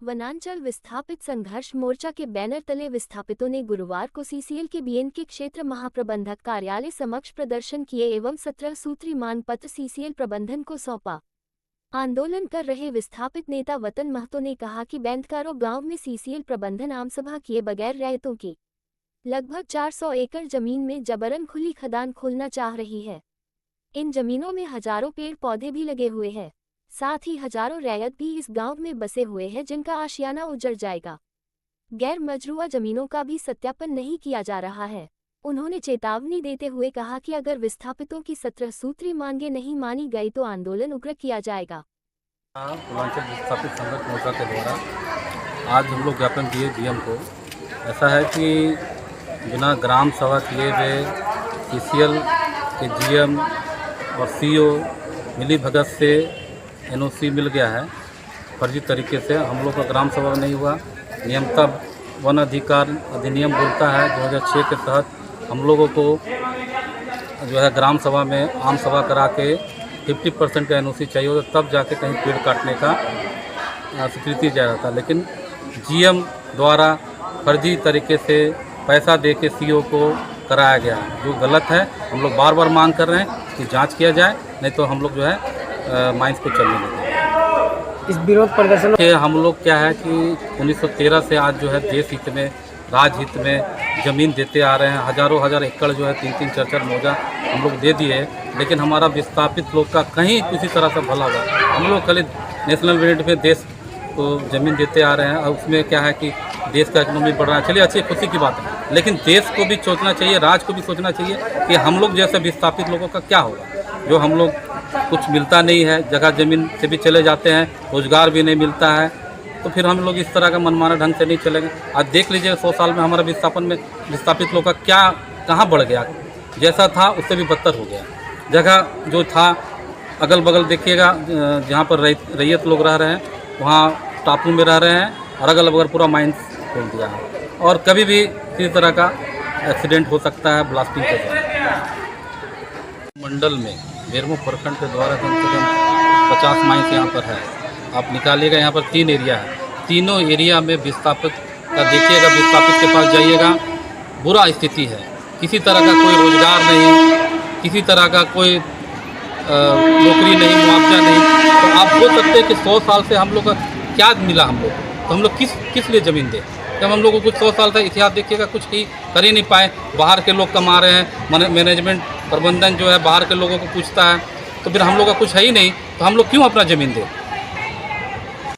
वनांचल विस्थापित संघर्ष मोर्चा के बैनर तले विस्थापितों ने गुरुवार को सीसीएल के बीएन के क्षेत्र महाप्रबंधक कार्यालय समक्ष प्रदर्शन किए एवं 17 सूत्री मांग पत्र सीसीएल प्रबंधन को सौंपा। आंदोलन कर रहे विस्थापित नेता वतन महतो ने कहा कि बैंदकारो गांव में सीसीएल प्रबंधन आमसभा किए बगैर रैयतों की लगभग 400 एकड़ जमीन में जबरन खुली खदान खोलना चाह रही है। इन जमीनों में हजारों पेड़ पौधे भी लगे हुए हैं, साथ ही हजारों रैयत भी इस गांव में बसे हुए हैं जिनका आशियाना उजड़ जाएगा। गैर मजरूआ जमीनों का भी सत्यापन नहीं किया जा रहा है। उन्होंने चेतावनी देते हुए कहा कि अगर विस्थापितों की 17 सूत्री मांगे नहीं मानी गई तो आंदोलन उग्र किया जाएगा। पूर्वांचल विस्थापित संघर्ष मोर्चा के द्वारा आज हम लोग ज्ञापन दिए डीएम को। ऐसा है कि बिना ग्राम सभा किए हुए सीसीएल के जीएम और सीईओ मिली भगत से एनओसी मिल गया है। फर्जी तरीके से हम लोग का ग्राम सभा नहीं हुआ। नियमतः वन अधिकार अधिनियम बोलता है 2006 के तहत हम लोगों को जो है ग्राम सभा में आम सभा करा के 50% का एनओसी चाहिए होता, तब जाके कहीं पेड़ काटने का स्वीकृति दिया जाता। लेकिन जीएम द्वारा फर्जी तरीके से पैसा दे के सीईओ को कराया गया, जो गलत है। हम लोग बार बार मांग कर रहे हैं कि जांच किया जाए, नहीं तो हम लोग जो है माइंस को चलने देंगे। इस विरोध प्रदर्शन के हम लोग क्या है कि 1913 से आज जो है देश हित में राजहित में ज़मीन देते आ रहे हैं। हजारों हजार एकड़ जो है 3-3 4-4 मौजा हम लोग दे दिए, लेकिन हमारा विस्थापित लोग का कहीं किसी तरह से भला हुआ। हम लोग खाली नेशनल ग्रिड पे देश को ज़मीन देते आ रहे हैं और उसमें क्या है कि देश का इकोनॉमी बढ़ रहा है। चलिए, अच्छी खुशी की बात है, लेकिन देश को भी सोचना चाहिए, राज्य को भी सोचना चाहिए कि हम लोग जैसे विस्थापित लोगों का क्या होगा। जो हम लोग कुछ मिलता नहीं है, जगह ज़मीन से भी चले जाते हैं, रोज़गार भी नहीं मिलता है, तो फिर हम लोग इस तरह का मनमाना ढंग से नहीं चलेंगे। आज देख लीजिए 100 साल में हमारा विस्थापन में विस्थापित लोग का क्या कहाँ बढ़ गया। जैसा था उससे भी बदतर हो गया। जगह जो था अगल बगल देखिएगा, जहाँ पर रैयत लोग रह रहे हैं वहाँ टापू में रह रहे हैं, और अगल बगल पूरा माइंस खोल दिया है, और कभी भी किसी तरह का एक्सीडेंट हो सकता है ब्लास्टिंग के द्वारा। मंडल में बेरमो प्रखंड के द्वारा कम से कम 50 माइंस यहाँ पर है। आप निकालिएगा, यहाँ पर 3 एरिया है। तीनों एरिया में विस्थापित का देखिएगा, विस्थापित के पास जाइएगा, बुरा स्थिति है। किसी तरह का कोई रोजगार नहीं, किसी तरह का कोई नौकरी नहीं, मुआवजा नहीं। तो आप बोल सकते हैं कि 100 साल से हम लोग का क्या मिला हम लोग को, तो हम लोग किस लिए ज़मीन दें। जब हम लोग को कुछ 100 साल का इतिहास देखिएगा, कुछ ही कर ही नहीं पाए। बाहर के लोग कमा रहे हैं, मैनेजमेंट प्रबंधन जो है बाहर के लोगों को पूछता है, तो फिर हम लोग का कुछ है ही नहीं, तो हम लोग क्यों अपना ज़मीन दें।